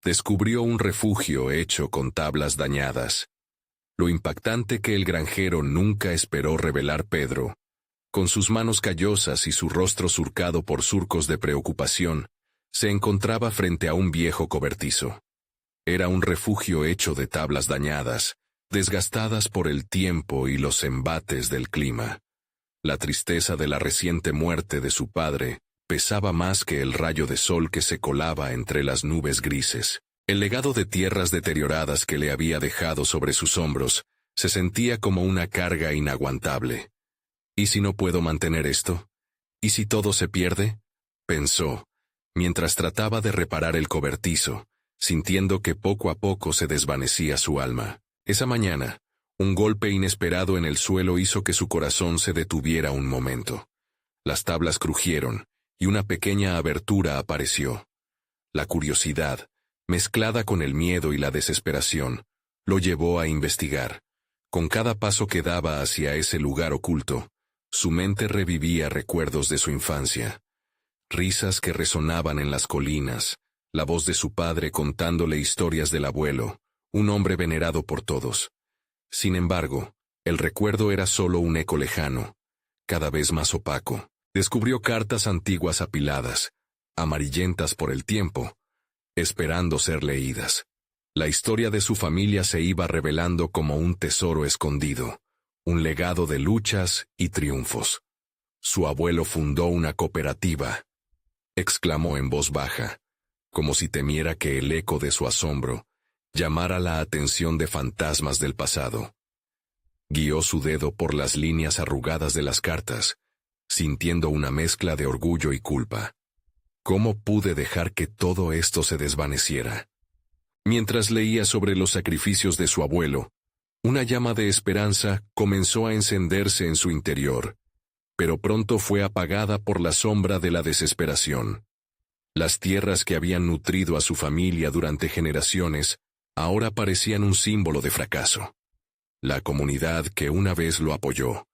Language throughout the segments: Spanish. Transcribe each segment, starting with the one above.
descubrió un refugio hecho con tablas dañadas. Lo impactante que el granjero nunca esperó revelar Pedro, con sus manos callosas y su rostro surcado por surcos de preocupación, se encontraba frente a un viejo cobertizo. Era un refugio hecho de tablas dañadas, desgastadas por el tiempo y los embates del clima. La tristeza de la reciente muerte de su padre pesaba más que el rayo de sol que se colaba entre las nubes grises. El legado de tierras deterioradas que le había dejado sobre sus hombros se sentía como una carga inaguantable. ¿Y si no puedo mantener esto? ¿Y si todo se pierde? Pensó, mientras trataba de reparar el cobertizo, sintiendo que poco a poco se desvanecía su alma. Esa mañana, un golpe inesperado en el suelo hizo que su corazón se detuviera un momento. Las tablas crujieron, y una pequeña abertura apareció. La curiosidad, mezclada con el miedo y la desesperación, lo llevó a investigar. Con cada paso que daba hacia ese lugar oculto, su mente revivía recuerdos de su infancia. Risas que resonaban en las colinas, la voz de su padre contándole historias del abuelo, un hombre venerado por todos. Sin embargo, el recuerdo era solo un eco lejano, cada vez más opaco. Descubrió cartas antiguas apiladas, amarillentas por el tiempo, esperando ser leídas. La historia de su familia se iba revelando como un tesoro escondido, un legado de luchas y triunfos. Su abuelo fundó una cooperativa, exclamó en voz baja, como si temiera que el eco de su asombro llamara la atención de fantasmas del pasado. Guió su dedo por las líneas arrugadas de las cartas, sintiendo una mezcla de orgullo y culpa. ¿Cómo pude dejar que todo esto se desvaneciera? Mientras leía sobre los sacrificios de su abuelo, una llama de esperanza comenzó a encenderse en su interior, pero pronto fue apagada por la sombra de la desesperación. Las tierras que habían nutrido a su familia durante generaciones ahora parecían un símbolo de fracaso. La comunidad que una vez lo apoyó,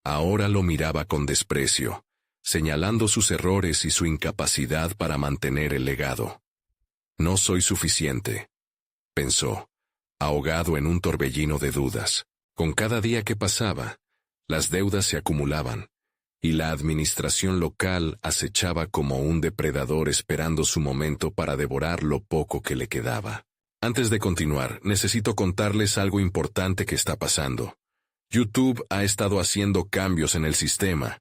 ahora lo miraba con desprecio, señalando sus errores y su incapacidad para mantener el legado. No soy suficiente, pensó, ahogado en un torbellino de dudas. Con cada día que pasaba, las deudas se acumulaban, y la administración local acechaba como un depredador esperando su momento para devorar lo poco que le quedaba. Antes de continuar, necesito contarles algo importante que está pasando. YouTube ha estado haciendo cambios en el sistema,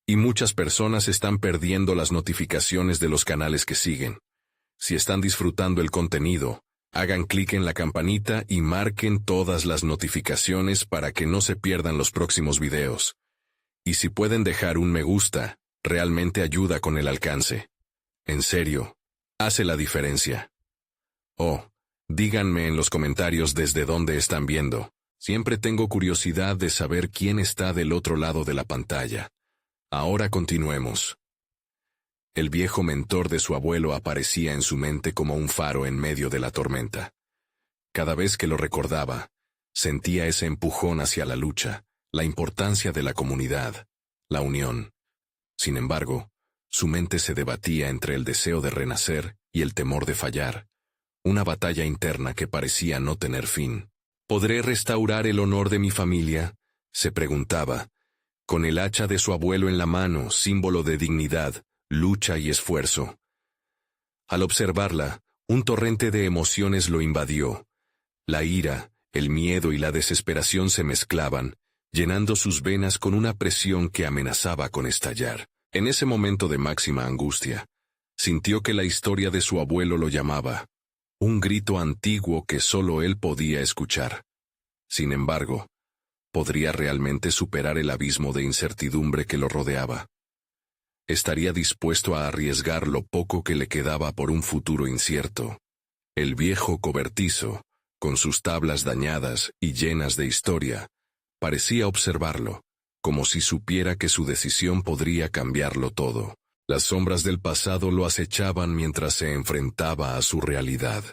y muchas personas están perdiendo las notificaciones de los canales que siguen. Si están disfrutando el contenido, hagan clic en la campanita y marquen todas las notificaciones para que no se pierdan los próximos videos. Y si pueden dejar un me gusta, realmente ayuda con el alcance. En serio, hace la diferencia. Oh, díganme en los comentarios desde dónde están viendo. Siempre tengo curiosidad de saber quién está del otro lado de la pantalla. Ahora continuemos. El viejo mentor de su abuelo aparecía en su mente como un faro en medio de la tormenta. Cada vez que lo recordaba, sentía ese empujón hacia la lucha, la importancia de la comunidad, la unión. Sin embargo, su mente se debatía entre el deseo de renacer y el temor de fallar, una batalla interna que parecía no tener fin. ¿Podré restaurar el honor de mi familia?, se preguntaba, con el hacha de su abuelo en la mano, símbolo de dignidad, lucha y esfuerzo. Al observarla, un torrente de emociones lo invadió. La ira, el miedo y la desesperación se mezclaban, llenando sus venas con una presión que amenazaba con estallar. En ese momento de máxima angustia, sintió que la historia de su abuelo lo llamaba, un grito antiguo que solo él podía escuchar. Sin embargo, ¿podría realmente superar el abismo de incertidumbre que lo rodeaba? ¿Estaría dispuesto a arriesgar lo poco que le quedaba por un futuro incierto? El viejo cobertizo, con sus tablas dañadas y llenas de historia, parecía observarlo, como si supiera que su decisión podría cambiarlo todo. Las sombras del pasado lo acechaban mientras se enfrentaba a su realidad.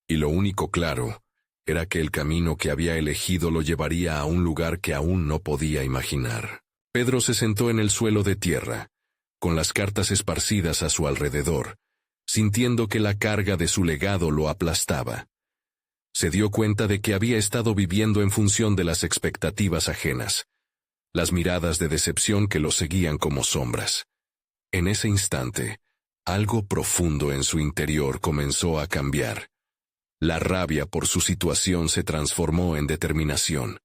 Y lo único claro era que el camino que había elegido lo llevaría a un lugar que aún no podía imaginar. Pedro se sentó en el suelo de tierra, con las cartas esparcidas a su alrededor, sintiendo que la carga de su legado lo aplastaba. Se dio cuenta de que había estado viviendo en función de las expectativas ajenas, las miradas de decepción que lo seguían como sombras. En ese instante, algo profundo en su interior comenzó a cambiar. La rabia por su situación se transformó en determinación.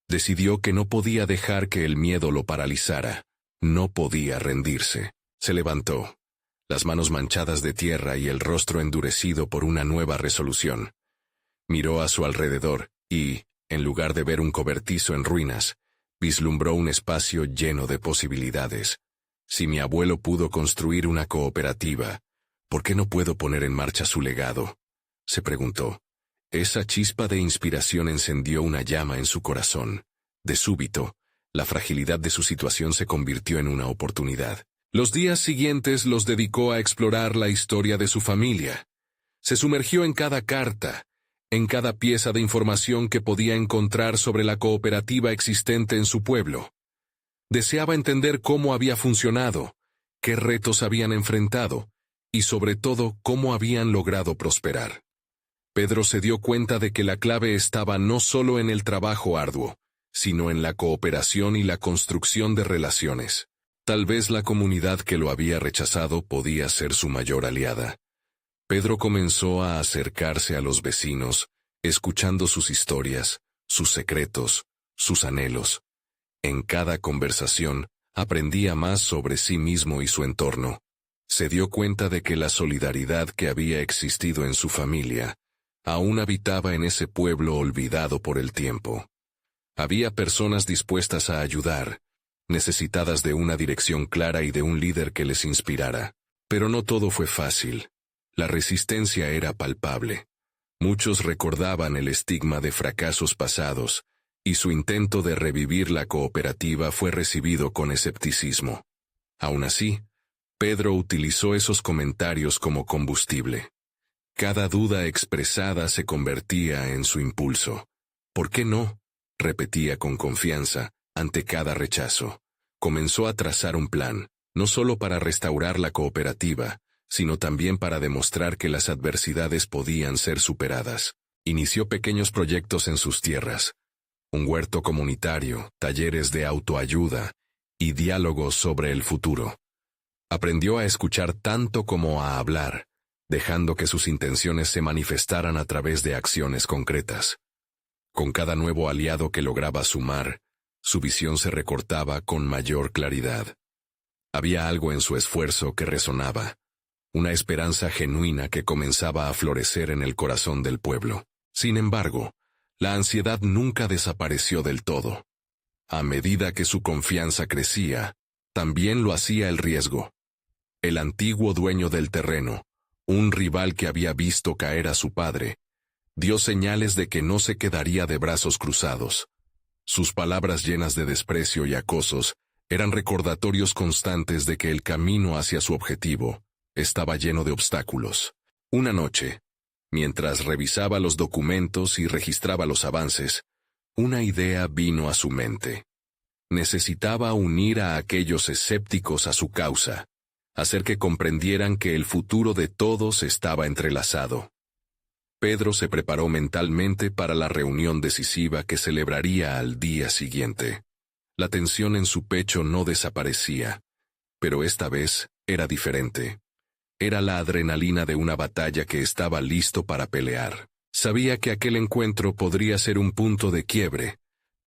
Decidió que no podía dejar que el miedo lo paralizara. No podía rendirse. Se levantó, las manos manchadas de tierra y el rostro endurecido por una nueva resolución. Miró a su alrededor y, en lugar de ver un cobertizo en ruinas, vislumbró un espacio lleno de posibilidades. Si mi abuelo pudo construir una cooperativa, ¿por qué no puedo poner en marcha su legado?, se preguntó. Esa chispa de inspiración encendió una llama en su corazón. De súbito, la fragilidad de su situación se convirtió en una oportunidad. Los días siguientes los dedicó a explorar la historia de su familia. Se sumergió en cada carta, en cada pieza de información que podía encontrar sobre la cooperativa existente en su pueblo. Deseaba entender cómo había funcionado, qué retos habían enfrentado, y sobre todo cómo habían logrado prosperar. Pedro se dio cuenta de que la clave estaba no solo en el trabajo arduo, sino en la cooperación y la construcción de relaciones. Tal vez la comunidad que lo había rechazado podía ser su mayor aliada. Pedro comenzó a acercarse a los vecinos, escuchando sus historias, sus secretos, sus anhelos. En cada conversación, aprendía más sobre sí mismo y su entorno. Se dio cuenta de que la solidaridad que había existido en su familia aún habitaba en ese pueblo olvidado por el tiempo. Había personas dispuestas a ayudar, necesitadas de una dirección clara y de un líder que les inspirara. Pero no todo fue fácil. La resistencia era palpable. Muchos recordaban el estigma de fracasos pasados, y su intento de revivir la cooperativa fue recibido con escepticismo. Aún así, Pedro utilizó esos comentarios como combustible. Cada duda expresada se convertía en su impulso. ¿Por qué no?, repetía con confianza, ante cada rechazo. Comenzó a trazar un plan, no solo para restaurar la cooperativa, sino también para demostrar que las adversidades podían ser superadas. Inició pequeños proyectos en sus tierras: un huerto comunitario, talleres de autoayuda y diálogos sobre el futuro. Aprendió a escuchar tanto como a hablar, dejando que sus intenciones se manifestaran a través de acciones concretas. Con cada nuevo aliado que lograba sumar, su visión se recortaba con mayor claridad. Había algo en su esfuerzo que resonaba, una esperanza genuina que comenzaba a florecer en el corazón del pueblo. Sin embargo, la ansiedad nunca desapareció del todo. A medida que su confianza crecía, también lo hacía el riesgo. El antiguo dueño del terreno, un rival que había visto caer a su padre, dio señales de que no se quedaría de brazos cruzados. Sus palabras llenas de desprecio y acosos eran recordatorios constantes de que el camino hacia su objetivo estaba lleno de obstáculos. Una noche, mientras revisaba los documentos y registraba los avances, una idea vino a su mente. Necesitaba unir a aquellos escépticos a su causa, hacer que comprendieran que el futuro de todos estaba entrelazado. Pedro se preparó mentalmente para la reunión decisiva que celebraría al día siguiente. La tensión en su pecho no desaparecía, pero esta vez era diferente. Era la adrenalina de una batalla que estaba listo para pelear. Sabía que aquel encuentro podría ser un punto de quiebre,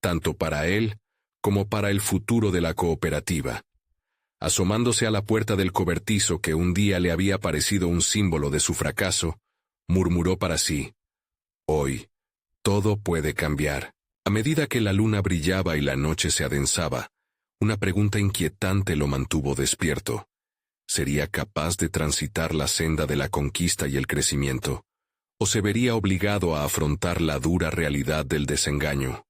tanto para él como para el futuro de la cooperativa. Asomándose a la puerta del cobertizo que un día le había parecido un símbolo de su fracaso, murmuró para sí: «Hoy, todo puede cambiar». A medida que la luna brillaba y la noche se adensaba, una pregunta inquietante lo mantuvo despierto. ¿Sería capaz de transitar la senda de la conquista y el crecimiento? ¿O se vería obligado a afrontar la dura realidad del desengaño?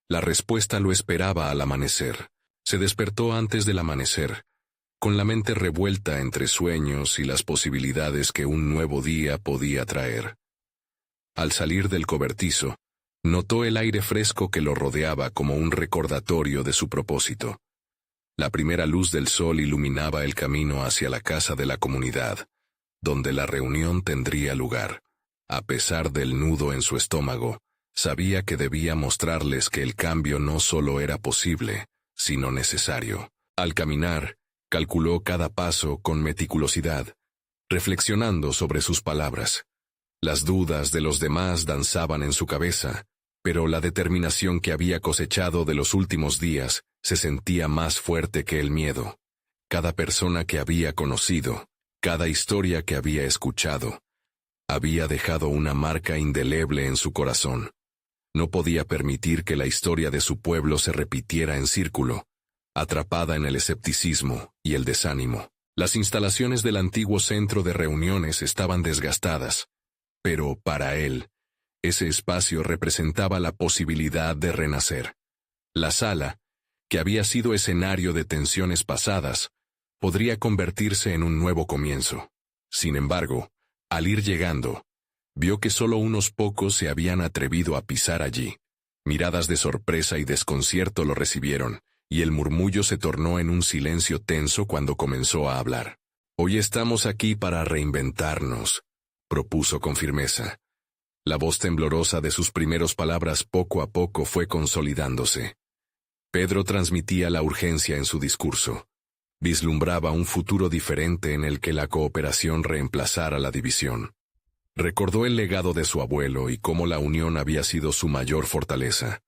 La respuesta lo esperaba al amanecer. Se despertó antes del amanecer, con la mente revuelta entre sueños y las posibilidades que un nuevo día podía traer. Al salir del cobertizo, notó el aire fresco que lo rodeaba como un recordatorio de su propósito. La primera luz del sol iluminaba el camino hacia la casa de la comunidad, donde la reunión tendría lugar. A pesar del nudo en su estómago, sabía que debía mostrarles que el cambio no solo era posible, sino necesario. Al caminar, calculó cada paso con meticulosidad, reflexionando sobre sus palabras. Las dudas de los demás danzaban en su cabeza, pero la determinación que había cosechado de los últimos días se sentía más fuerte que el miedo. Cada persona que había conocido, cada historia que había escuchado, había dejado una marca indeleble en su corazón. No podía permitir que la historia de su pueblo se repitiera en círculo, atrapada en el escepticismo y el desánimo. Las instalaciones del antiguo centro de reuniones estaban desgastadas, pero para él, ese espacio representaba la posibilidad de renacer. La sala, que había sido escenario de tensiones pasadas, podría convertirse en un nuevo comienzo. Sin embargo, al ir llegando, vio que solo unos pocos se habían atrevido a pisar allí. Miradas de sorpresa y desconcierto lo recibieron, y el murmullo se tornó en un silencio tenso cuando comenzó a hablar. «Hoy estamos aquí para reinventarnos», propuso con firmeza. La voz temblorosa de sus primeras palabras poco a poco fue consolidándose. Pedro transmitía la urgencia en su discurso. Vislumbraba un futuro diferente en el que la cooperación reemplazara la división. Recordó el legado de su abuelo y cómo la unión había sido su mayor fortaleza.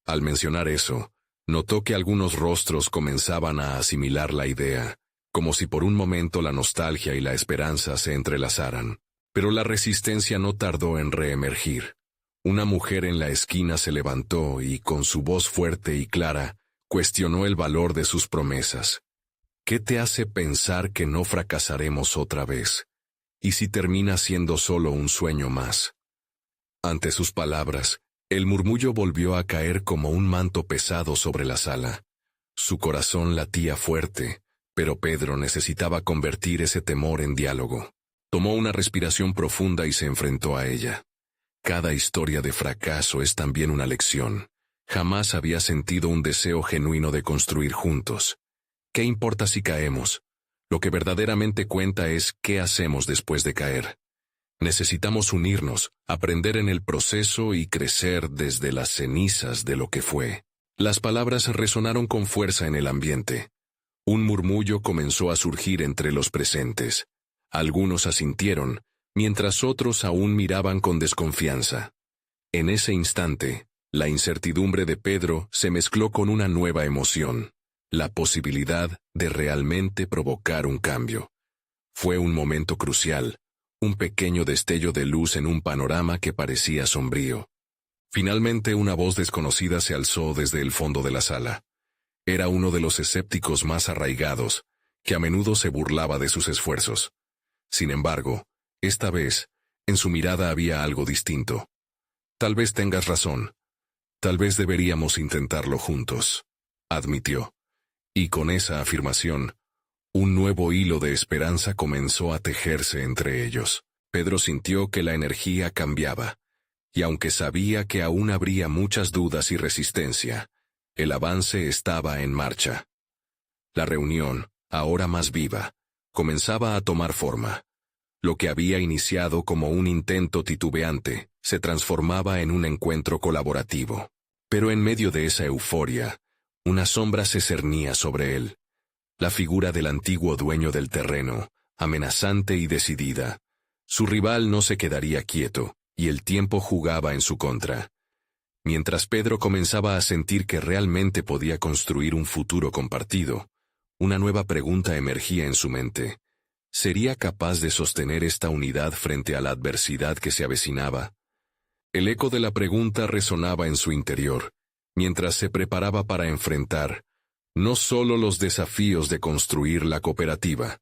Al mencionar eso, notó que algunos rostros comenzaban a asimilar la idea, como si por un momento la nostalgia y la esperanza se entrelazaran. Pero la resistencia no tardó en reemergir. Una mujer en la esquina se levantó y, con su voz fuerte y clara, cuestionó el valor de sus promesas. «¿Qué te hace pensar que no fracasaremos otra vez? ¿Y si termina siendo solo un sueño más?» Ante sus palabras, el murmullo volvió a caer como un manto pesado sobre la sala. Su corazón latía fuerte, pero Pedro necesitaba convertir ese temor en diálogo. Tomó una respiración profunda y se enfrentó a ella. Cada historia de fracaso es también una lección. Jamás había sentido un deseo genuino de construir juntos. ¿Qué importa si caemos? Lo que verdaderamente cuenta es qué hacemos después de caer. Necesitamos unirnos, aprender en el proceso y crecer desde las cenizas de lo que fue. Las palabras resonaron con fuerza en el ambiente. Un murmullo comenzó a surgir entre los presentes. Algunos asintieron, mientras otros aún miraban con desconfianza. En ese instante, la incertidumbre de Pedro se mezcló con una nueva emoción, la posibilidad de realmente provocar un cambio. Fue un momento crucial, un pequeño destello de luz en un panorama que parecía sombrío. Finalmente una voz desconocida se alzó desde el fondo de la sala. Era uno de los escépticos más arraigados, que a menudo se burlaba de sus esfuerzos. Sin embargo, esta vez, en su mirada había algo distinto. «Tal vez tengas razón. Tal vez deberíamos intentarlo juntos», admitió. Y con esa afirmación, un nuevo hilo de esperanza comenzó a tejerse entre ellos. Pedro sintió que la energía cambiaba, y aunque sabía que aún habría muchas dudas y resistencia, el avance estaba en marcha. La reunión, ahora más viva, comenzaba a tomar forma. Lo que había iniciado como un intento titubeante se transformaba en un encuentro colaborativo. Pero en medio de esa euforia, una sombra se cernía sobre él. La figura del antiguo dueño del terreno, amenazante y decidida. Su rival no se quedaría quieto, y el tiempo jugaba en su contra. Mientras Pedro comenzaba a sentir que realmente podía construir un futuro compartido, una nueva pregunta emergía en su mente. ¿Sería capaz de sostener esta unidad frente a la adversidad que se avecinaba? El eco de la pregunta resonaba en su interior, mientras se preparaba para enfrentar, no solo los desafíos de construir la cooperativa,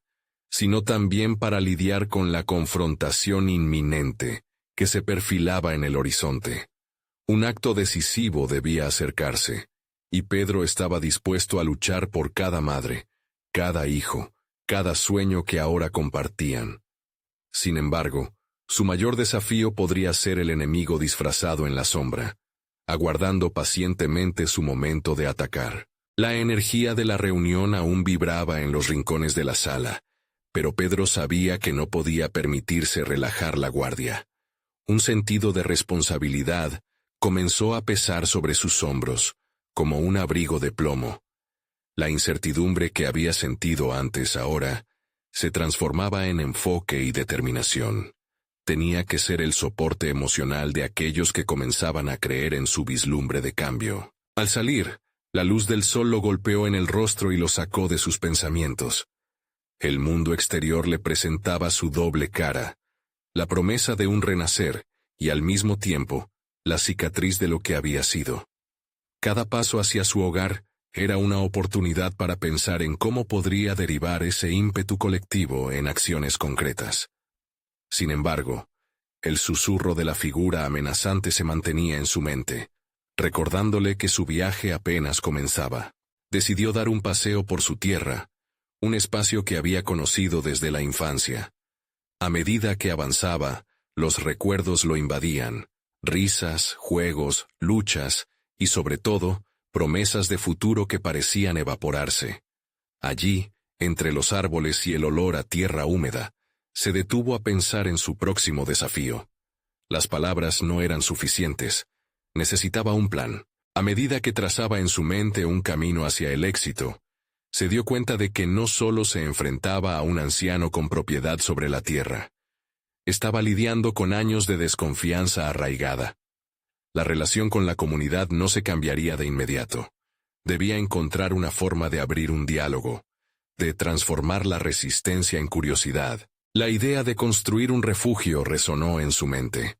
sino también para lidiar con la confrontación inminente que se perfilaba en el horizonte. Un acto decisivo debía acercarse, y Pedro estaba dispuesto a luchar por cada madre, cada hijo, cada sueño que ahora compartían. Sin embargo, su mayor desafío podría ser el enemigo disfrazado en la sombra, aguardando pacientemente su momento de atacar. La energía de la reunión aún vibraba en los rincones de la sala, Pero Pedro sabía que no podía permitirse relajar la guardia. Un sentido de responsabilidad comenzó a pesar sobre sus hombros, como un abrigo de plomo. La incertidumbre que había sentido antes ahora se transformaba en enfoque y determinación. Tenía que ser el soporte emocional de aquellos que comenzaban a creer en su vislumbre de cambio. Al salir, la luz del sol lo golpeó en el rostro y lo sacó de sus pensamientos. El mundo exterior le presentaba su doble cara, la promesa de un renacer y al mismo tiempo, la cicatriz de lo que había sido. Cada paso hacia su hogar era una oportunidad para pensar en cómo podría derivar ese ímpetu colectivo en acciones concretas. Sin embargo, el susurro de la figura amenazante se mantenía en su mente, recordándole que su viaje apenas comenzaba. Decidió dar un paseo por su tierra, un espacio que había conocido desde la infancia. A medida que avanzaba, los recuerdos lo invadían, risas, juegos, luchas y sobre todo, promesas de futuro que parecían evaporarse. Allí, entre los árboles y el olor a tierra húmeda, se detuvo a pensar en su próximo desafío. Las palabras no eran suficientes. Necesitaba un plan. A medida que trazaba en su mente un camino hacia el éxito, se dio cuenta de que no solo se enfrentaba a un anciano con propiedad sobre la tierra. Estaba lidiando con años de desconfianza arraigada. La relación con la comunidad no se cambiaría de inmediato. Debía encontrar una forma de abrir un diálogo, de transformar la resistencia en curiosidad. La idea de construir un refugio resonó en su mente.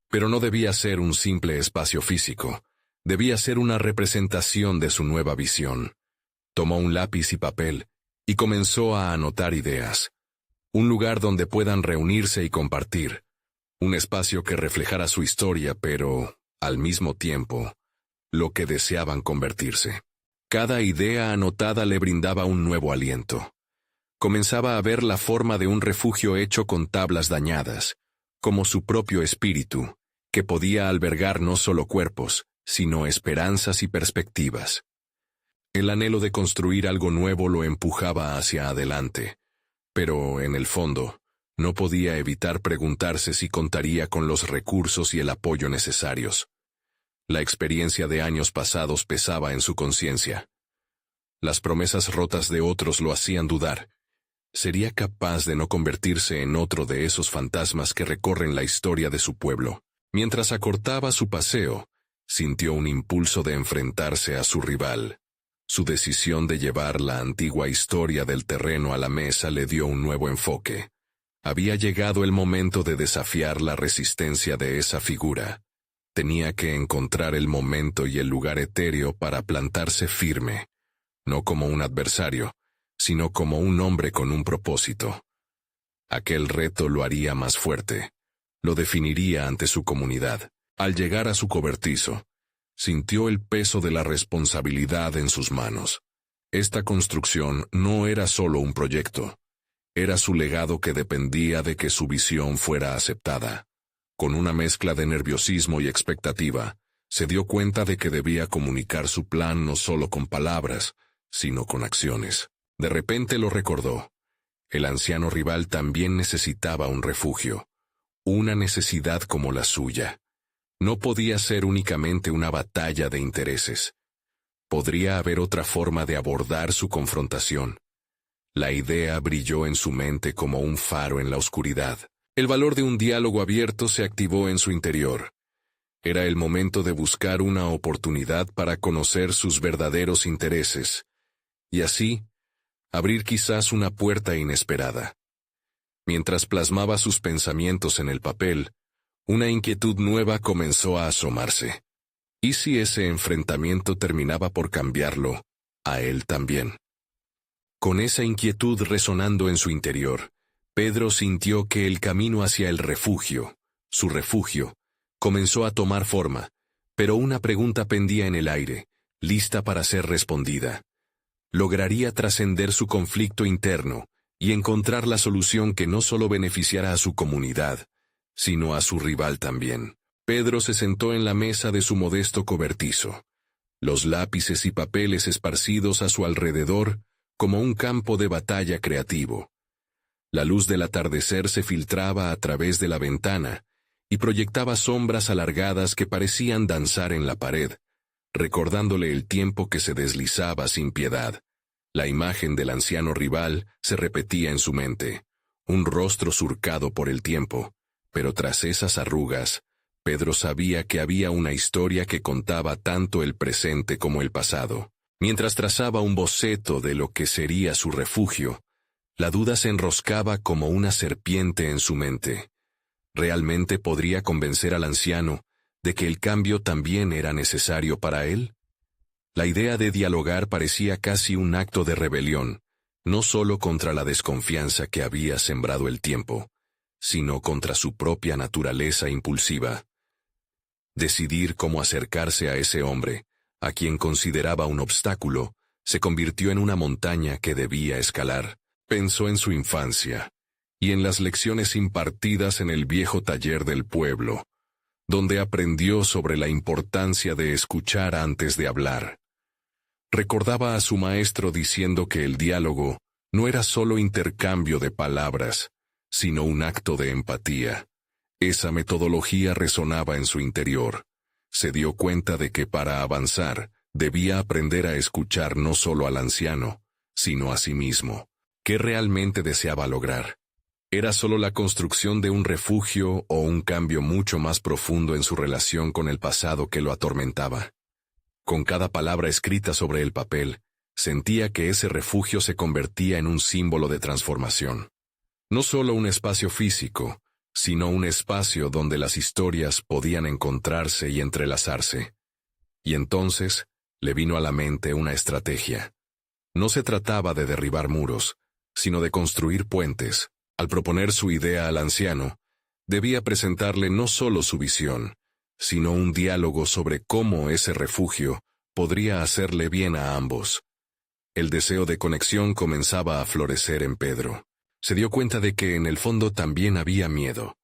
Pero no debía ser un simple espacio físico. Debía ser una representación de su nueva visión. Tomó un lápiz y papel y comenzó a anotar ideas. Un lugar donde puedan reunirse y compartir. Un espacio que reflejara su historia, pero, al mismo tiempo, lo que deseaban convertirse. Cada idea anotada le brindaba un nuevo aliento. Comenzaba a ver la forma de un refugio hecho con tablas dañadas, como su propio espíritu, que podía albergar no solo cuerpos, sino esperanzas y perspectivas. El anhelo de construir algo nuevo lo empujaba hacia adelante, pero, en el fondo, no podía evitar preguntarse si contaría con los recursos y el apoyo necesarios. La experiencia de años pasados pesaba en su conciencia. Las promesas rotas de otros lo hacían dudar. ¿Sería capaz de no convertirse en otro de esos fantasmas que recorren la historia de su pueblo? Mientras acortaba su paseo, sintió un impulso de enfrentarse a su rival. Su decisión de llevar la antigua historia del terreno a la mesa le dio un nuevo enfoque. Había llegado el momento de desafiar la resistencia de esa figura. Tenía que encontrar el momento y el lugar etéreo para plantarse firme, no como un adversario, sino como un hombre con un propósito. Aquel reto lo haría más fuerte. Lo definiría ante su comunidad. Al llegar a su cobertizo, sintió el peso de la responsabilidad en sus manos. Esta construcción no era solo un proyecto. Era su legado que dependía de que su visión fuera aceptada. Con una mezcla de nerviosismo y expectativa, se dio cuenta de que debía comunicar su plan no solo con palabras, sino con acciones. De repente lo recordó. El anciano rival también necesitaba un refugio. Una necesidad como la suya. No podía ser únicamente una batalla de intereses. Podría haber otra forma de abordar su confrontación. La idea brilló en su mente como un faro en la oscuridad. El valor de un diálogo abierto se activó en su interior. Era el momento de buscar una oportunidad para conocer sus verdaderos intereses, y así, abrir quizás una puerta inesperada. Mientras plasmaba sus pensamientos en el papel, una inquietud nueva comenzó a asomarse. ¿Y si ese enfrentamiento terminaba por cambiarlo, a él también? Con esa inquietud resonando en su interior, Pedro sintió que el camino hacia el refugio, su refugio, comenzó a tomar forma, pero una pregunta pendía en el aire, lista para ser respondida. ¿Lograría trascender su conflicto interno y encontrar la solución que no solo beneficiara a su comunidad, sino a su rival también? Pedro se sentó en la mesa de su modesto cobertizo, los lápices y papeles esparcidos a su alrededor como un campo de batalla creativo. La luz del atardecer se filtraba a través de la ventana y proyectaba sombras alargadas que parecían danzar en la pared, recordándole el tiempo que se deslizaba sin piedad. La imagen del anciano rival se repetía en su mente, un rostro surcado por el tiempo, pero tras esas arrugas, Pedro sabía que había una historia que contaba tanto el presente como el pasado. Mientras trazaba un boceto de lo que sería su refugio, la duda se enroscaba como una serpiente en su mente. ¿Realmente podría convencer al anciano de que el cambio también era necesario para él? La idea de dialogar parecía casi un acto de rebelión, no solo contra la desconfianza que había sembrado el tiempo, sino contra su propia naturaleza impulsiva. Decidir cómo acercarse a ese hombre, a quien consideraba un obstáculo, se convirtió en una montaña que debía escalar. Pensó en su infancia, y en las lecciones impartidas en el viejo taller del pueblo, donde aprendió sobre la importancia de escuchar antes de hablar. Recordaba a su maestro diciendo que el diálogo no era solo intercambio de palabras, sino un acto de empatía. Esa metodología resonaba en su interior. Se dio cuenta de que para avanzar, debía aprender a escuchar no solo al anciano, sino a sí mismo. ¿Qué realmente deseaba lograr? ¿Era solo la construcción de un refugio o un cambio mucho más profundo en su relación con el pasado que lo atormentaba? Con cada palabra escrita sobre el papel, sentía que ese refugio se convertía en un símbolo de transformación. No solo un espacio físico, sino un espacio donde las historias podían encontrarse y entrelazarse. Y entonces, le vino a la mente una estrategia. No se trataba de derribar muros, sino de construir puentes. Al proponer su idea al anciano, debía presentarle no solo su visión, sino un diálogo sobre cómo ese refugio podría hacerle bien a ambos. El deseo de conexión comenzaba a florecer en Pedro. Se dio cuenta de que en el fondo también había miedo.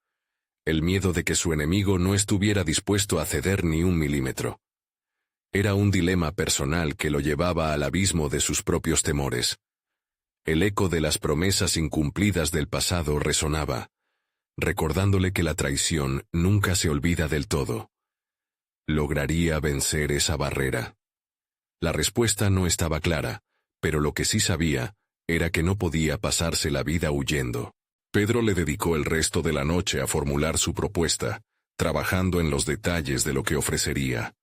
El miedo de que su enemigo no estuviera dispuesto a ceder ni un milímetro. Era un dilema personal que lo llevaba al abismo de sus propios temores. El eco de las promesas incumplidas del pasado resonaba, recordándole que la traición nunca se olvida del todo. ¿Lograría vencer esa barrera? La respuesta no estaba clara, pero lo que sí sabía era que no podía pasarse la vida huyendo. Pedro le dedicó el resto de la noche a formular su propuesta, trabajando en los detalles de lo que ofrecería.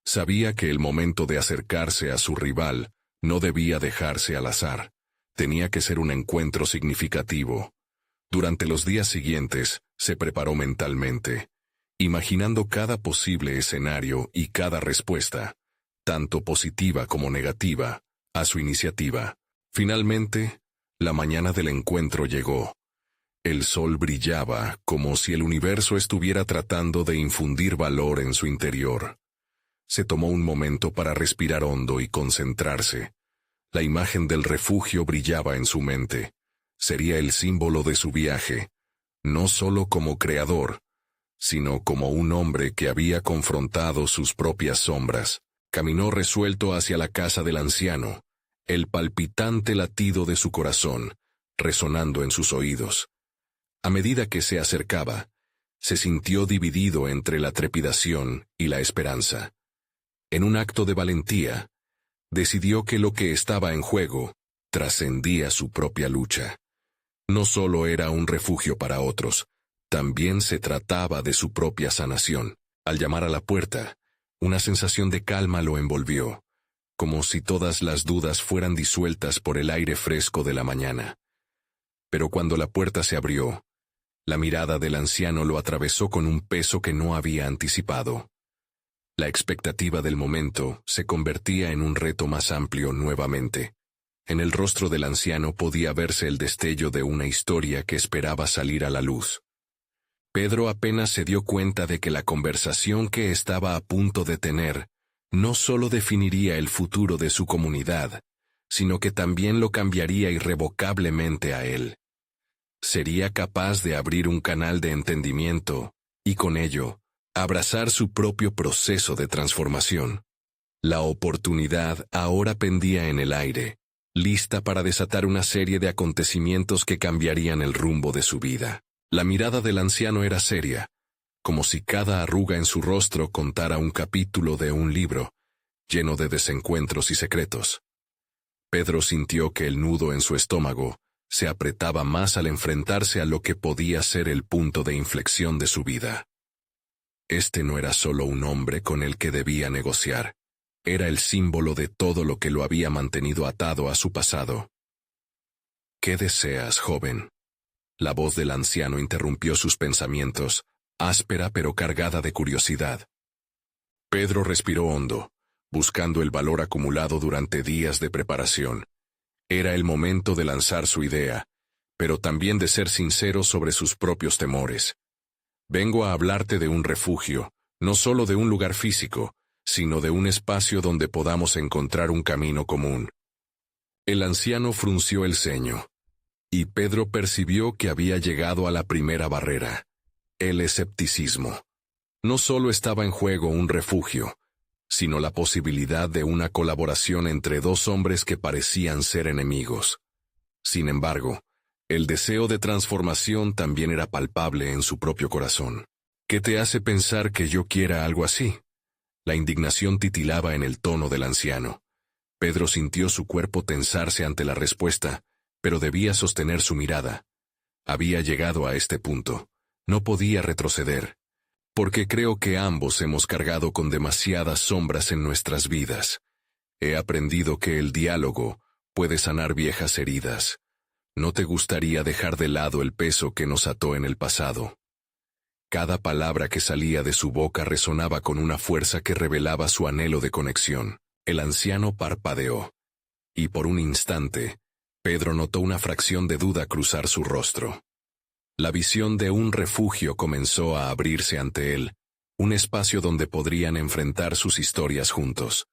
Sabía que el momento de acercarse a su rival no debía dejarse al azar. Tenía que ser un encuentro significativo. Durante los días siguientes, se preparó mentalmente, imaginando cada posible escenario y cada respuesta, tanto positiva como negativa, a su iniciativa. Finalmente, la mañana del encuentro llegó. El sol brillaba como si el universo estuviera tratando de infundir valor en su interior. Se tomó un momento para respirar hondo y concentrarse. La imagen del refugio brillaba en su mente. Sería el símbolo de su viaje, no solo como creador, sino como un hombre que había confrontado sus propias sombras. Caminó resuelto hacia la casa del anciano, el palpitante latido de su corazón, resonando en sus oídos. A medida que se acercaba, se sintió dividido entre la trepidación y la esperanza. En un acto de valentía, decidió que lo que estaba en juego trascendía su propia lucha. No solo era un refugio para otros, también se trataba de su propia sanación. Al llamar a la puerta, una sensación de calma lo envolvió, como si todas las dudas fueran disueltas por el aire fresco de la mañana. Pero cuando la puerta se abrió, la mirada del anciano lo atravesó con un peso que no había anticipado. La expectativa del momento se convertía en un reto más amplio nuevamente. En el rostro del anciano podía verse el destello de una historia que esperaba salir a la luz. Pedro apenas se dio cuenta de que la conversación que estaba a punto de tener no solo definiría el futuro de su comunidad, sino que también lo cambiaría irrevocablemente a él. Sería capaz de abrir un canal de entendimiento, y con ello, abrazar su propio proceso de transformación. La oportunidad ahora pendía en el aire. lista para desatar una serie de acontecimientos que cambiarían el rumbo de su vida. La mirada del anciano era seria, como si cada arruga en su rostro contara un capítulo de un libro, lleno de desencuentros y secretos. Pedro sintió que el nudo en su estómago se apretaba más al enfrentarse a lo que podía ser el punto de inflexión de su vida. Este no era solo un hombre con el que debía negociar, era el símbolo de todo lo que lo había mantenido atado a su pasado. ¿Qué deseas, joven? La voz del anciano interrumpió sus pensamientos, áspera pero cargada de curiosidad. Pedro respiró hondo, buscando el valor acumulado durante días de preparación. Era el momento de lanzar su idea, pero también de ser sincero sobre sus propios temores. Vengo a hablarte de un refugio, no solo de un lugar físico, sino de un espacio donde podamos encontrar un camino común. El anciano frunció el ceño, y Pedro percibió que había llegado a la primera barrera, el escepticismo. No solo estaba en juego un refugio, sino la posibilidad de una colaboración entre dos hombres que parecían ser enemigos. Sin embargo, el deseo de transformación también era palpable en su propio corazón. ¿Qué te hace pensar que yo quiera algo así? La indignación titilaba en el tono del anciano. Pedro sintió su cuerpo tensarse ante la respuesta, pero debía sostener su mirada. Había llegado a este punto. No podía retroceder. Porque creo que ambos hemos cargado con demasiadas sombras en nuestras vidas. He aprendido que el diálogo puede sanar viejas heridas. ¿No te gustaría dejar de lado el peso que nos ató en el pasado? Cada palabra que salía de su boca resonaba con una fuerza que revelaba su anhelo de conexión. El anciano parpadeó. Y por un instante, Pedro notó una fracción de duda cruzar su rostro. La visión de un refugio comenzó a abrirse ante él, un espacio donde podrían enfrentar sus historias juntos.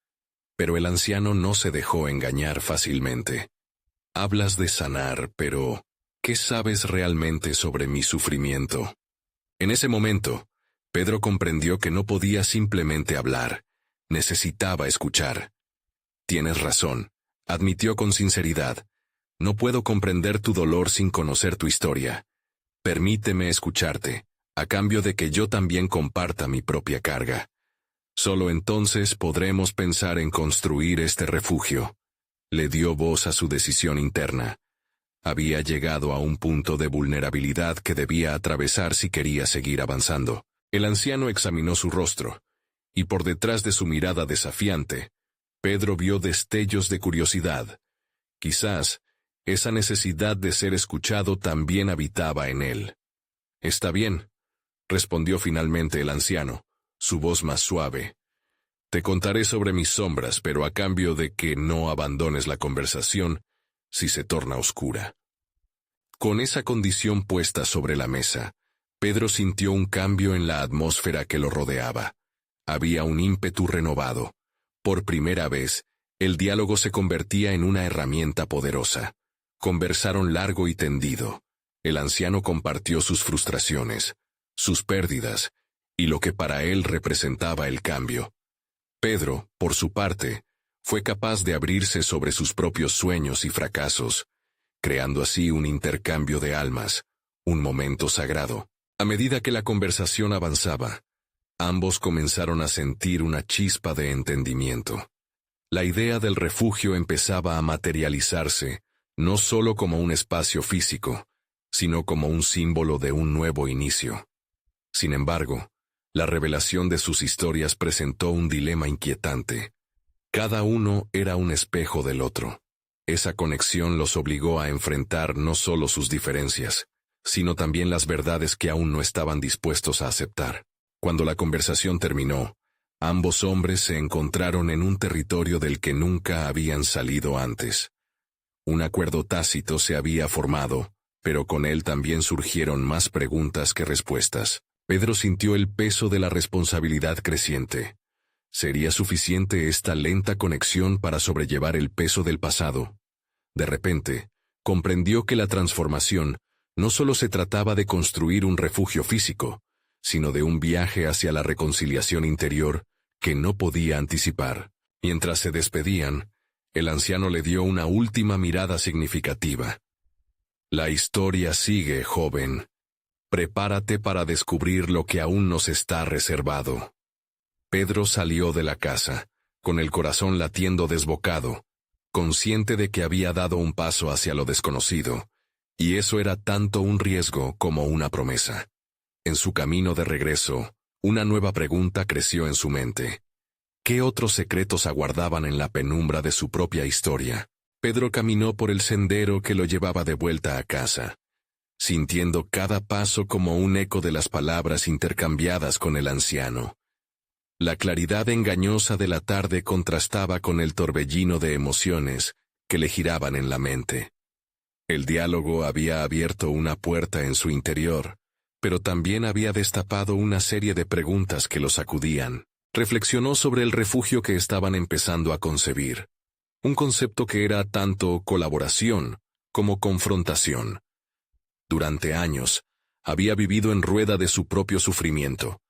Pero el anciano no se dejó engañar fácilmente. Hablas de sanar, pero ¿qué sabes realmente sobre mi sufrimiento? En ese momento, Pedro comprendió que no podía simplemente hablar, necesitaba escuchar. Tienes razón, admitió con sinceridad. No puedo comprender tu dolor sin conocer tu historia. Permíteme escucharte, a cambio de que yo también comparta mi propia carga. Solo entonces podremos pensar en construir este refugio. Le dio voz a su decisión interna. Había llegado a un punto de vulnerabilidad que debía atravesar si quería seguir avanzando. El anciano examinó su rostro, y por detrás de su mirada desafiante, Pedro vio destellos de curiosidad. Quizás esa necesidad de ser escuchado también habitaba en él. «Está bien», respondió finalmente el anciano, su voz más suave. «Te contaré sobre mis sombras, pero a cambio de que no abandones la conversación si se torna oscura». Con esa condición puesta sobre la mesa, Pedro sintió un cambio en la atmósfera que lo rodeaba. Había un ímpetu renovado. Por primera vez, el diálogo se convertía en una herramienta poderosa. Conversaron largo y tendido. El anciano compartió sus frustraciones, sus pérdidas, y lo que para él representaba el cambio. Pedro, por su parte, fue capaz de abrirse sobre sus propios sueños y fracasos, creando así un intercambio de almas, un momento sagrado. A medida que la conversación avanzaba, ambos comenzaron a sentir una chispa de entendimiento. La idea del refugio empezaba a materializarse, no solo como un espacio físico, sino como un símbolo de un nuevo inicio. Sin embargo, la revelación de sus historias presentó un dilema inquietante. Cada uno era un espejo del otro. Esa conexión los obligó a enfrentar no solo sus diferencias, sino también las verdades que aún no estaban dispuestos a aceptar. Cuando la conversación terminó, ambos hombres se encontraron en un territorio del que nunca habían salido antes. Un acuerdo tácito se había formado, pero con él también surgieron más preguntas que respuestas. Pedro sintió el peso de la responsabilidad creciente. ¿Sería suficiente esta lenta conexión para sobrellevar el peso del pasado? De repente, comprendió que la transformación no solo se trataba de construir un refugio físico, sino de un viaje hacia la reconciliación interior que no podía anticipar. Mientras se despedían, El anciano le dio una última mirada significativa. La historia sigue, joven. Prepárate para descubrir lo que aún nos está reservado. Pedro salió de la casa, con el corazón latiendo desbocado, consciente de que había dado un paso hacia lo desconocido, y eso era tanto un riesgo como una promesa. En su camino de regreso, una nueva pregunta creció en su mente. ¿Qué otros secretos aguardaban en la penumbra de su propia historia? Pedro caminó por el sendero que lo llevaba de vuelta a casa, sintiendo cada paso como un eco de las palabras intercambiadas con el anciano. La claridad engañosa de la tarde contrastaba con el torbellino de emociones que le giraban en la mente. El diálogo había abierto una puerta en su interior, pero también había destapado una serie de preguntas que lo sacudían. Reflexionó sobre el refugio que estaban empezando a concebir, un concepto que era tanto colaboración como confrontación. Durante años, había vivido en rueda de su propio sufrimiento,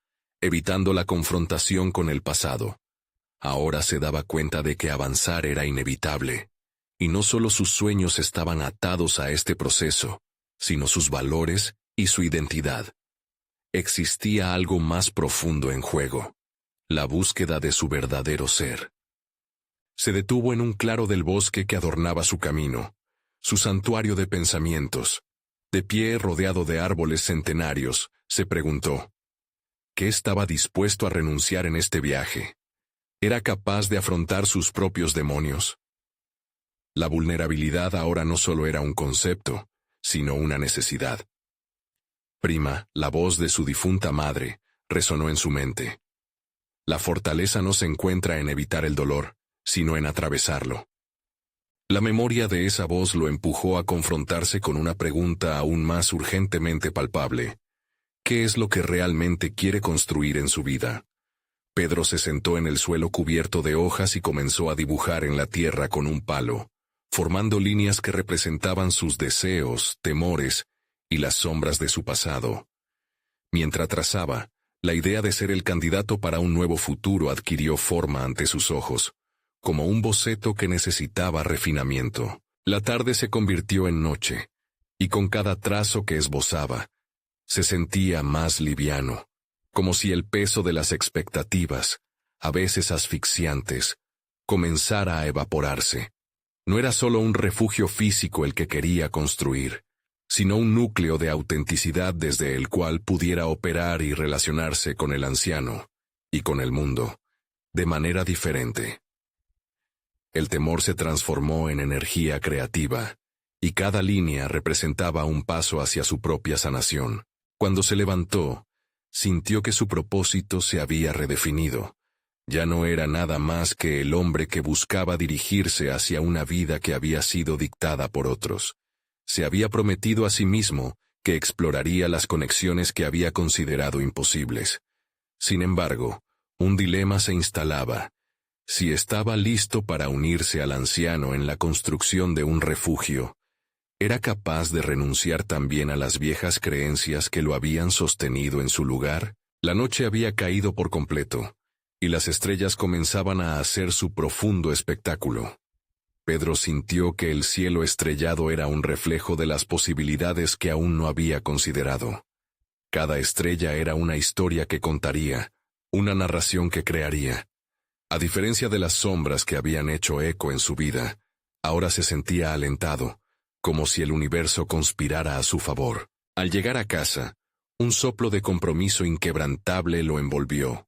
evitando la confrontación con el pasado. Ahora se daba cuenta de que avanzar era inevitable, y no solo sus sueños estaban atados a este proceso, sino sus valores y su identidad. Existía algo más profundo en juego, la búsqueda de su verdadero ser. Se detuvo en un claro del bosque que adornaba su camino, su santuario de pensamientos. De pie rodeado de árboles centenarios, se preguntó, ¿qué estaba dispuesto a renunciar en este viaje? ¿Era capaz de afrontar sus propios demonios? La vulnerabilidad ahora no solo era un concepto, sino una necesidad. Prima, la voz de su difunta madre, resonó en su mente. La fortaleza no se encuentra en evitar el dolor, sino en atravesarlo. La memoria de esa voz lo empujó a confrontarse con una pregunta aún más urgentemente palpable. ¿Qué es lo que realmente quiere construir en su vida? Pedro se sentó en el suelo cubierto de hojas y comenzó a dibujar en la tierra con un palo, formando líneas que representaban sus deseos, temores y las sombras de su pasado. Mientras trazaba, la idea de ser el candidato para un nuevo futuro adquirió forma ante sus ojos, como un boceto que necesitaba refinamiento. La tarde se convirtió en noche, y con cada trazo que esbozaba, se sentía más liviano, como si el peso de las expectativas, a veces asfixiantes, comenzara a evaporarse. No era solo un refugio físico el que quería construir, sino un núcleo de autenticidad desde el cual pudiera operar y relacionarse con el anciano, y con el mundo, de manera diferente. El temor se transformó en energía creativa, y cada línea representaba un paso hacia su propia sanación. Cuando se levantó, sintió que su propósito se había redefinido. Ya no era nada más que el hombre que buscaba dirigirse hacia una vida que había sido dictada por otros. Se había prometido a sí mismo que exploraría las conexiones que había considerado imposibles. Sin embargo, un dilema se instalaba. Si estaba listo para unirse al anciano en la construcción de un refugio, ¿era capaz de renunciar también a las viejas creencias que lo habían sostenido en su lugar? La noche había caído por completo, y las estrellas comenzaban a hacer su profundo espectáculo. Pedro sintió que el cielo estrellado era un reflejo de las posibilidades que aún no había considerado. Cada estrella era una historia que contaría, una narración que crearía. A diferencia de las sombras que habían hecho eco en su vida, ahora se sentía alentado, como si el universo conspirara a su favor. Al llegar a casa, un soplo de compromiso inquebrantable lo envolvió.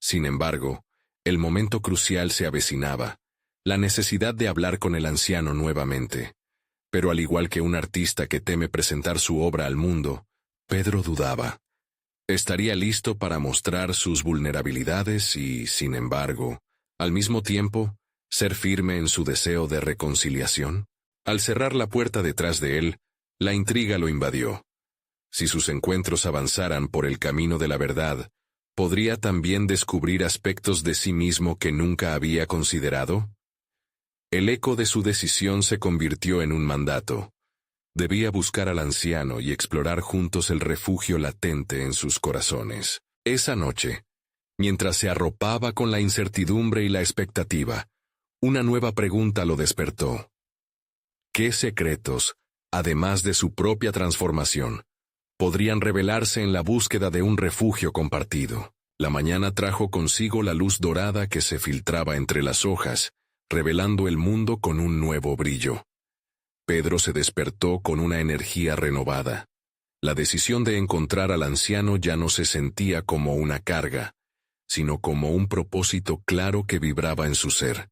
Sin embargo, el momento crucial se avecinaba, la necesidad de hablar con el anciano nuevamente. Pero al igual que un artista que teme presentar su obra al mundo, Pedro dudaba. Estaría listo para mostrar sus vulnerabilidades y, sin embargo, al mismo tiempo, ser firme en su deseo de reconciliación. Al cerrar la puerta detrás de él, la intriga lo invadió. Si sus encuentros avanzaran por el camino de la verdad, ¿podría también descubrir aspectos de sí mismo que nunca había considerado? El eco de su decisión se convirtió en un mandato. Debía buscar al anciano y explorar juntos el refugio latente en sus corazones. Esa noche, mientras se arropaba con la incertidumbre y la expectativa, Una nueva pregunta lo despertó. ¿Qué secretos, además de su propia transformación, podrían revelarse en la búsqueda de un refugio compartido? La mañana trajo consigo la luz dorada que se filtraba entre las hojas, revelando el mundo con un nuevo brillo. Pedro se despertó con una energía renovada. La decisión de encontrar al anciano ya no se sentía como una carga, sino como un propósito claro que vibraba en su ser.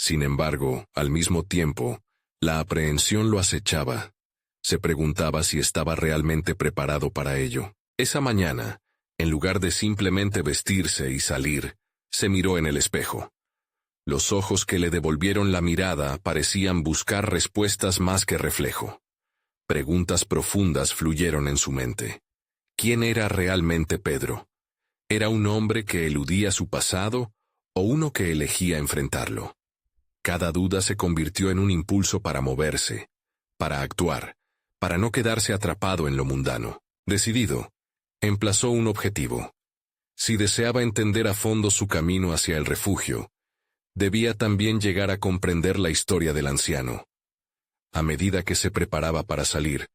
Sin embargo, al mismo tiempo, la aprehensión lo acechaba. Se preguntaba si estaba realmente preparado para ello. Esa mañana, en lugar de simplemente vestirse y salir, se miró en el espejo. Los ojos que le devolvieron la mirada parecían buscar respuestas más que reflejo. Preguntas profundas fluyeron en su mente. ¿Quién era realmente Pedro? ¿Era un hombre que eludía su pasado o uno que elegía enfrentarlo? Cada duda se convirtió en un impulso para moverse, para actuar, para no quedarse atrapado en lo mundano. Decidido, emplazó un objetivo. Si deseaba entender a fondo su camino hacia el refugio, debía también llegar a comprender la historia del anciano. A medida que se preparaba para salir,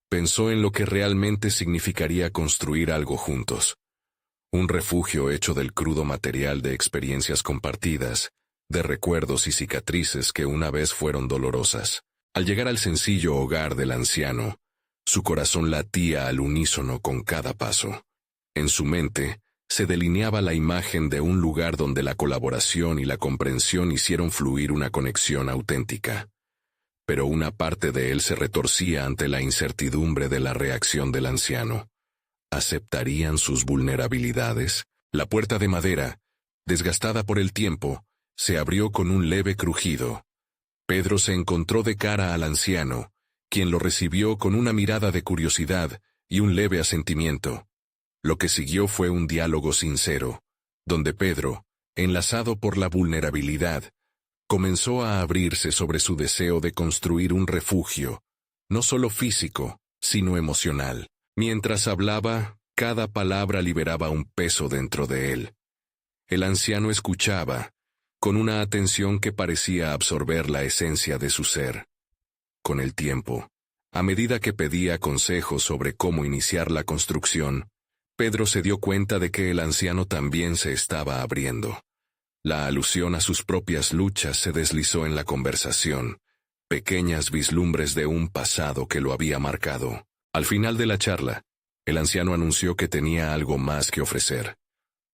pensó en lo que realmente significaría construir algo juntos. Un refugio hecho del crudo material de experiencias compartidas, de recuerdos y cicatrices que una vez fueron dolorosas. Al llegar al sencillo hogar del anciano, su corazón latía al unísono con cada paso. En su mente, se delineaba la imagen de un lugar donde la colaboración y la comprensión hicieron fluir una conexión auténtica. Pero una parte de él se retorcía ante la incertidumbre de la reacción del anciano. ¿Aceptarían sus vulnerabilidades? La puerta de madera, desgastada por el tiempo, se abrió con un leve crujido. Pedro se encontró de cara al anciano, quien lo recibió con una mirada de curiosidad y un leve asentimiento. Lo que siguió fue un diálogo sincero, donde Pedro, enlazado por la vulnerabilidad, comenzó a abrirse sobre su deseo de construir un refugio, no solo físico, sino emocional. Mientras hablaba, cada palabra liberaba un peso dentro de él. El anciano escuchaba, con una atención que parecía absorber la esencia de su ser. Con el tiempo, a medida que pedía consejos sobre cómo iniciar la construcción, Pedro se dio cuenta de que el anciano también se estaba abriendo. La alusión a sus propias luchas se deslizó en la conversación, pequeñas vislumbres de un pasado que lo había marcado. Al final de la charla, el anciano anunció que tenía algo más que ofrecer.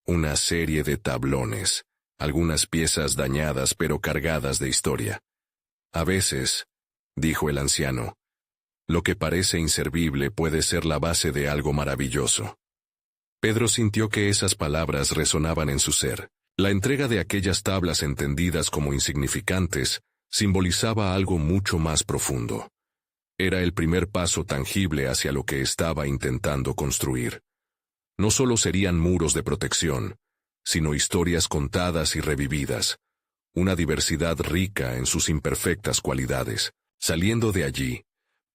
Una serie de tablones, algunas piezas dañadas pero cargadas de historia. A veces, dijo el anciano, lo que parece inservible puede ser la base de algo maravilloso. Pedro sintió que esas palabras resonaban en su ser. La entrega de aquellas tablas entendidas como insignificantes simbolizaba algo mucho más profundo. Era el primer paso tangible hacia lo que estaba intentando construir. No solo serían muros de protección, sino historias contadas y revividas, una diversidad rica en sus imperfectas cualidades. Saliendo de allí,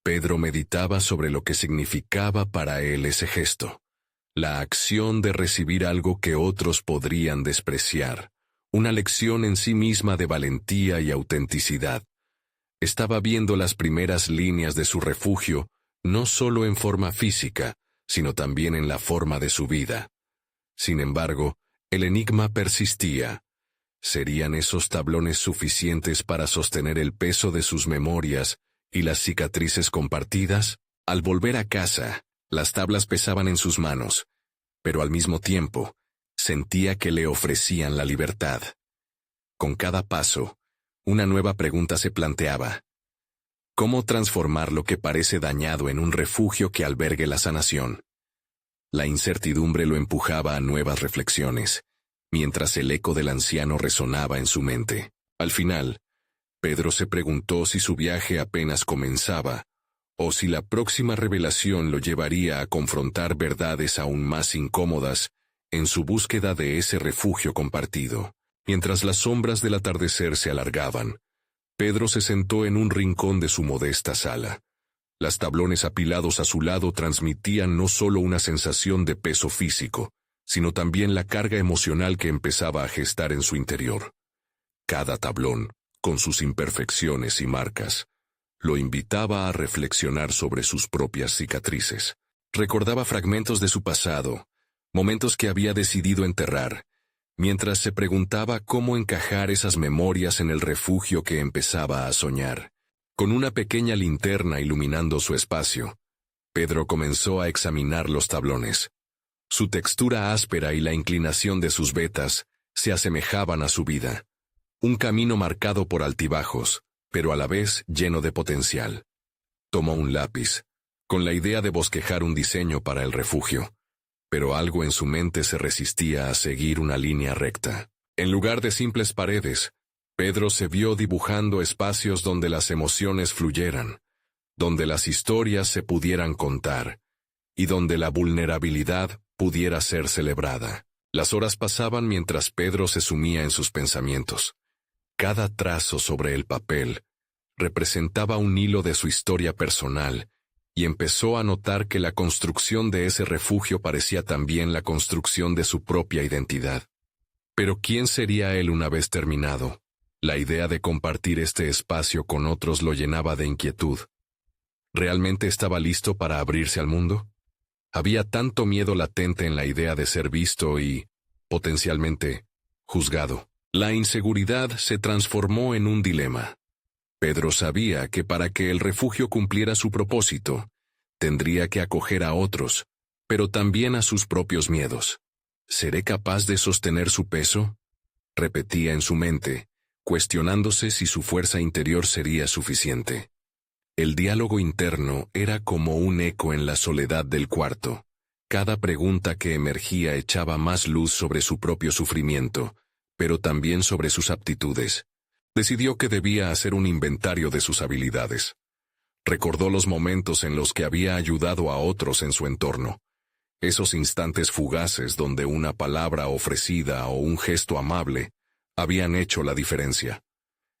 Pedro meditaba sobre lo que significaba para él ese gesto. La acción de recibir algo que otros podrían despreciar, una lección en sí misma de valentía y autenticidad. Estaba viendo las primeras líneas de su refugio, no solo en forma física, sino también en la forma de su vida. Sin embargo, el enigma persistía. ¿Serían esos tablones suficientes para sostener el peso de sus memorias y las cicatrices compartidas? Al volver a casa, las tablas pesaban en sus manos, pero al mismo tiempo, sentía que le ofrecían la libertad. Con cada paso, una nueva pregunta se planteaba. ¿Cómo transformar lo que parece dañado en un refugio que albergue la sanación? La incertidumbre lo empujaba a nuevas reflexiones, mientras el eco del anciano resonaba en su mente. Al final, Pedro se preguntó si su viaje apenas comenzaba, o si la próxima revelación lo llevaría a confrontar verdades aún más incómodas en su búsqueda de ese refugio compartido. Mientras las sombras del atardecer se alargaban, Pedro se sentó en un rincón de su modesta sala. Los tablones apilados a su lado transmitían no solo una sensación de peso físico, sino también la carga emocional que empezaba a gestar en su interior. Cada tablón, con sus imperfecciones y marcas, lo invitaba a reflexionar sobre sus propias cicatrices. Recordaba fragmentos de su pasado, momentos que había decidido enterrar, mientras se preguntaba cómo encajar esas memorias en el refugio que empezaba a soñar. Con una pequeña linterna iluminando su espacio, Pedro comenzó a examinar los tablones. Su textura áspera y la inclinación de sus vetas se asemejaban a su vida. Un camino marcado por altibajos, pero a la vez lleno de potencial. Tomó un lápiz, con la idea de bosquejar un diseño para el refugio, pero algo en su mente se resistía a seguir una línea recta. En lugar de simples paredes, Pedro se vio dibujando espacios donde las emociones fluyeran, donde las historias se pudieran contar, y donde la vulnerabilidad pudiera ser celebrada. Las horas pasaban mientras Pedro se sumía en sus pensamientos. Cada trazo sobre el papel representaba un hilo de su historia personal, y empezó a notar que la construcción de ese refugio parecía también la construcción de su propia identidad. Pero ¿quién sería él una vez terminado? La idea de compartir este espacio con otros lo llenaba de inquietud. ¿Realmente estaba listo para abrirse al mundo? Había tanto miedo latente en la idea de ser visto y, potencialmente, juzgado. La inseguridad se transformó en un dilema. Pedro sabía que para que el refugio cumpliera su propósito, tendría que acoger a otros, pero también a sus propios miedos. ¿Seré capaz de sostener su peso? Repetía en su mente, cuestionándose si su fuerza interior sería suficiente. El diálogo interno era como un eco en la soledad del cuarto. Cada pregunta que emergía echaba más luz sobre su propio sufrimiento, pero también sobre sus aptitudes. Decidió que debía hacer un inventario de sus habilidades. Recordó los momentos en los que había ayudado a otros en su entorno. Esos instantes fugaces donde una palabra ofrecida o un gesto amable habían hecho la diferencia.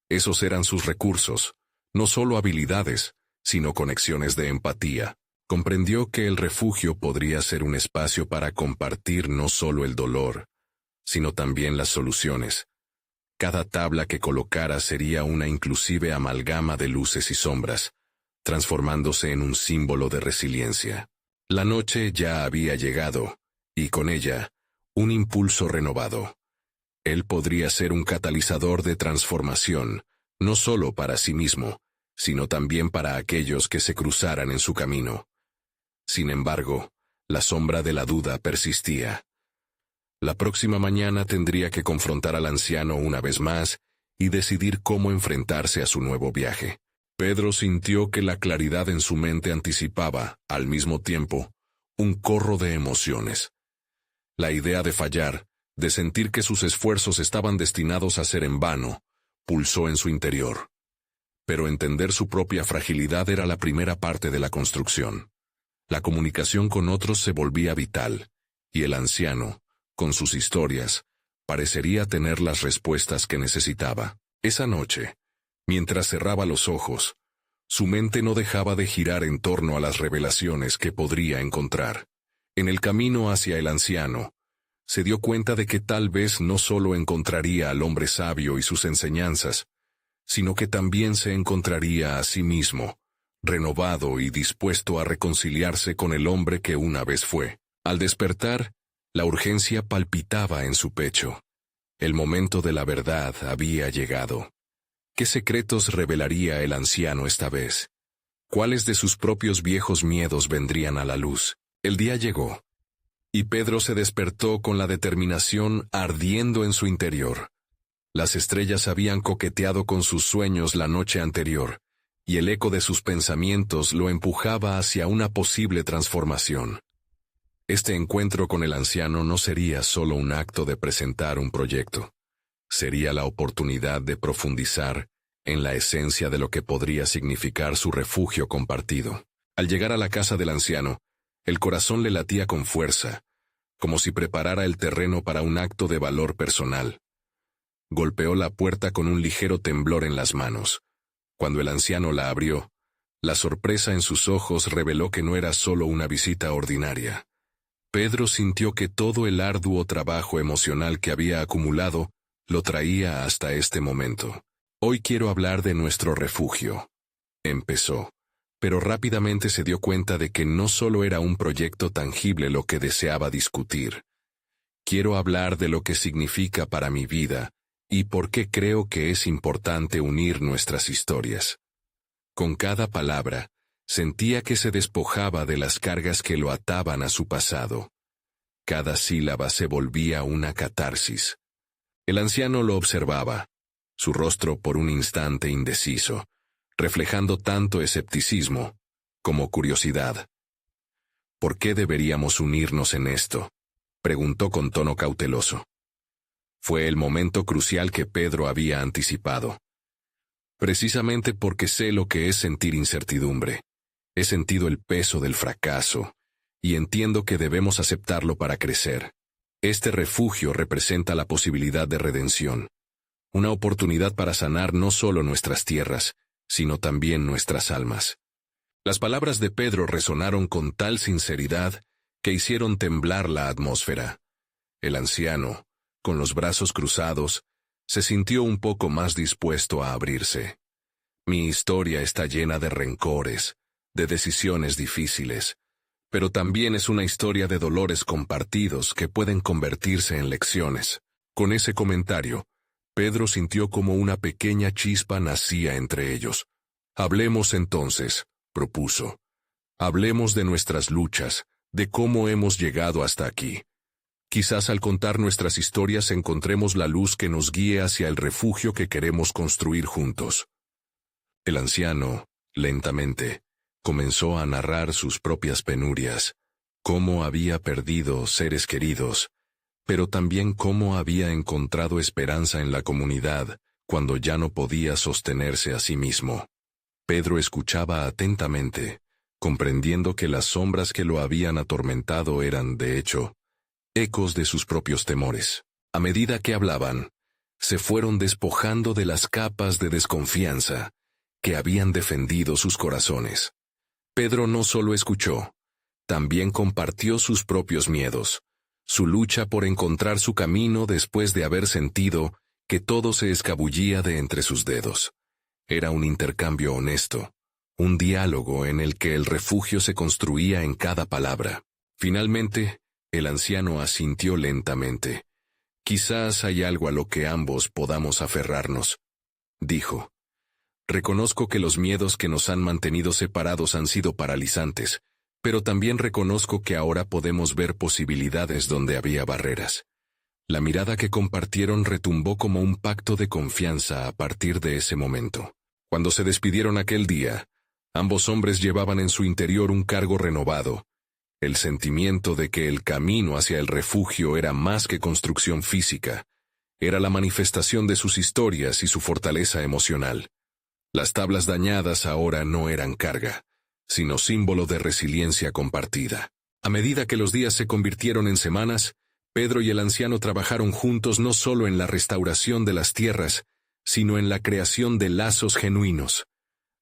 Esos eran sus recursos, no solo habilidades, sino conexiones de empatía. Comprendió que el refugio podría ser un espacio para compartir no solo el dolor, sino también las soluciones. Cada tabla que colocara sería una inclusive amalgama de luces y sombras, transformándose en un símbolo de resiliencia. La noche ya había llegado, y con ella, un impulso renovado. Él podría ser un catalizador de transformación, no solo para sí mismo, sino también para aquellos que se cruzaran en su camino. Sin embargo, la sombra de la duda persistía. La próxima mañana tendría que confrontar al anciano una vez más y decidir cómo enfrentarse a su nuevo viaje. Pedro sintió que la claridad en su mente anticipaba, al mismo tiempo, un corro de emociones. La idea de fallar, de sentir que sus esfuerzos estaban destinados a ser en vano, pulsó en su interior. Pero entender su propia fragilidad era la primera parte de la construcción. La comunicación con otros se volvía vital, y el anciano, con sus historias, parecería tener las respuestas que necesitaba. Esa noche, mientras cerraba los ojos, su mente no dejaba de girar en torno a las revelaciones que podría encontrar. En el camino hacia el anciano, se dio cuenta de que tal vez no solo encontraría al hombre sabio y sus enseñanzas, sino que también se encontraría a sí mismo, renovado y dispuesto a reconciliarse con el hombre que una vez fue. Al despertar, la urgencia palpitaba en su pecho. El momento de la verdad había llegado. ¿Qué secretos revelaría el anciano esta vez? ¿Cuáles de sus propios viejos miedos vendrían a la luz? El día llegó, y Pedro se despertó con la determinación ardiendo en su interior. Las estrellas habían coqueteado con sus sueños la noche anterior, y el eco de sus pensamientos lo empujaba hacia una posible transformación. Este encuentro con el anciano no sería solo un acto de presentar un proyecto. Sería la oportunidad de profundizar en la esencia de lo que podría significar su refugio compartido. Al llegar a la casa del anciano, el corazón le latía con fuerza, como si preparara el terreno para un acto de valor personal. Golpeó la puerta con un ligero temblor en las manos. Cuando el anciano la abrió, la sorpresa en sus ojos reveló que no era solo una visita ordinaria. Pedro sintió que todo el arduo trabajo emocional que había acumulado lo traía hasta este momento. Hoy quiero hablar de nuestro refugio. Empezó, pero rápidamente se dio cuenta de que no solo era un proyecto tangible lo que deseaba discutir. Quiero hablar de lo que significa para mi vida y por qué creo que es importante unir nuestras historias. Con cada palabra, sentía que se despojaba de las cargas que lo ataban a su pasado. Cada sílaba se volvía una catarsis. El anciano lo observaba, su rostro por un instante indeciso, reflejando tanto escepticismo como curiosidad. ¿Por qué deberíamos unirnos en esto?, preguntó con tono cauteloso. Fue el momento crucial que Pedro había anticipado. Precisamente porque sé lo que es sentir incertidumbre. He sentido el peso del fracaso, y entiendo que debemos aceptarlo para crecer. Este refugio representa la posibilidad de redención, una oportunidad para sanar no solo nuestras tierras, sino también nuestras almas. Las palabras de Pedro resonaron con tal sinceridad que hicieron temblar la atmósfera. El anciano, con los brazos cruzados, se sintió un poco más dispuesto a abrirse. Mi historia está llena de rencores, de decisiones difíciles, pero también es una historia de dolores compartidos que pueden convertirse en lecciones. Con ese comentario, Pedro sintió como una pequeña chispa nacía entre ellos. Hablemos entonces, propuso. Hablemos de nuestras luchas, de cómo hemos llegado hasta aquí. Quizás al contar nuestras historias encontremos la luz que nos guíe hacia el refugio que queremos construir juntos. El anciano, lentamente, comenzó a narrar sus propias penurias, cómo había perdido seres queridos, pero también cómo había encontrado esperanza en la comunidad cuando ya no podía sostenerse a sí mismo. Pedro escuchaba atentamente, comprendiendo que las sombras que lo habían atormentado eran, de hecho, ecos de sus propios temores. A medida que hablaban, se fueron despojando de las capas de desconfianza que habían defendido sus corazones. Pedro no solo escuchó, también compartió sus propios miedos, su lucha por encontrar su camino después de haber sentido que todo se escabullía de entre sus dedos. Era un intercambio honesto, un diálogo en el que el refugio se construía en cada palabra. Finalmente, el anciano asintió lentamente. Quizás hay algo a lo que ambos podamos aferrarnos, dijo. Reconozco que los miedos que nos han mantenido separados han sido paralizantes, pero también reconozco que ahora podemos ver posibilidades donde había barreras. La mirada que compartieron retumbó como un pacto de confianza a partir de ese momento. Cuando se despidieron aquel día, ambos hombres llevaban en su interior un cargo renovado, el sentimiento de que el camino hacia el refugio era más que construcción física, era la manifestación de sus historias y su fortaleza emocional. Las tablas dañadas ahora no eran carga, sino símbolo de resiliencia compartida. A medida que los días se convirtieron en semanas, Pedro y el anciano trabajaron juntos no solo en la restauración de las tierras, sino en la creación de lazos genuinos.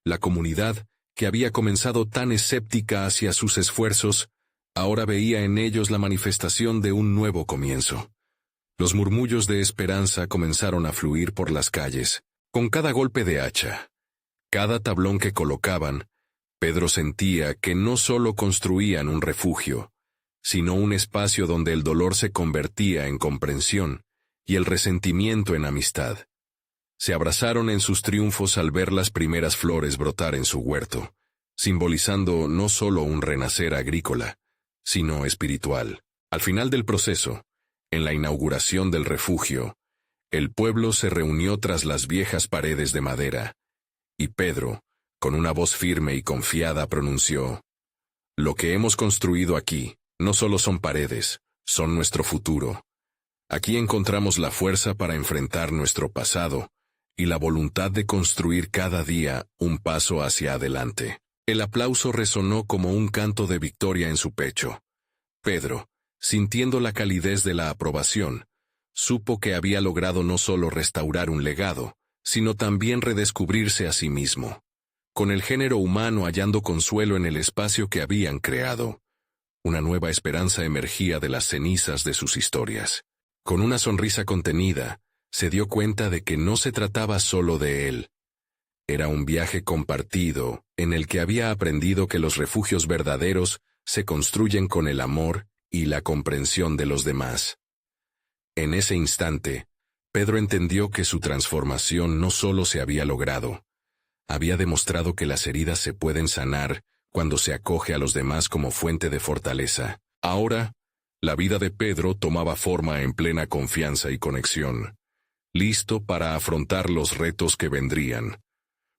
La comunidad, que había comenzado tan escéptica hacia sus esfuerzos, ahora veía en ellos la manifestación de un nuevo comienzo. Los murmullos de esperanza comenzaron a fluir por las calles. Con cada golpe de hacha, cada tablón que colocaban, Pedro sentía que no solo construían un refugio, sino un espacio donde el dolor se convertía en comprensión y el resentimiento en amistad. Se abrazaron en sus triunfos al ver las primeras flores brotar en su huerto, simbolizando no solo un renacer agrícola, sino espiritual. Al final del proceso, en la inauguración del refugio, el pueblo se reunió tras las viejas paredes de madera, y Pedro, con una voz firme y confiada, pronunció: «Lo que hemos construido aquí no solo son paredes, son nuestro futuro. Aquí encontramos la fuerza para enfrentar nuestro pasado y la voluntad de construir cada día un paso hacia adelante». El aplauso resonó como un canto de victoria en su pecho. Pedro, sintiendo la calidez de la aprobación, supo que había logrado no solo restaurar un legado, sino también redescubrirse a sí mismo. Con el género humano hallando consuelo en el espacio que habían creado, una nueva esperanza emergía de las cenizas de sus historias. Con una sonrisa contenida, se dio cuenta de que no se trataba solo de él. Era un viaje compartido, en el que había aprendido que los refugios verdaderos se construyen con el amor y la comprensión de los demás. En ese instante, Pedro entendió que su transformación no solo se había logrado, había demostrado que las heridas se pueden sanar cuando se acoge a los demás como fuente de fortaleza. Ahora, la vida de Pedro tomaba forma en plena confianza y conexión, listo para afrontar los retos que vendrían,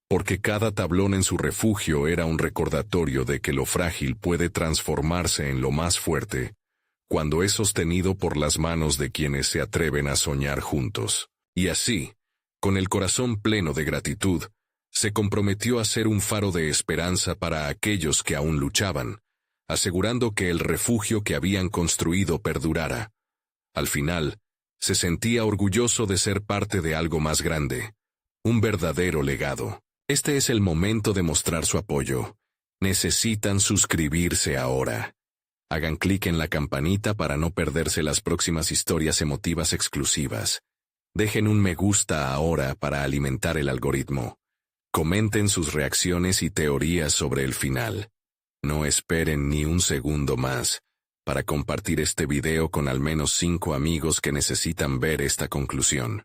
porque cada tablón en su refugio era un recordatorio de que lo frágil puede transformarse en lo más fuerte, cuando es sostenido por las manos de quienes se atreven a soñar juntos. Y así, con el corazón pleno de gratitud, se comprometió a ser un faro de esperanza para aquellos que aún luchaban, asegurando que el refugio que habían construido perdurara. Al final, se sentía orgulloso de ser parte de algo más grande, un verdadero legado. Este es el momento de mostrar su apoyo. Necesitan suscribirse ahora. Hagan clic en la campanita para no perderse las próximas historias emotivas exclusivas. Dejen un me gusta ahora para alimentar el algoritmo. Comenten sus reacciones y teorías sobre el final. No esperen ni un segundo más para compartir este video con al menos 5 amigos que necesitan ver esta conclusión.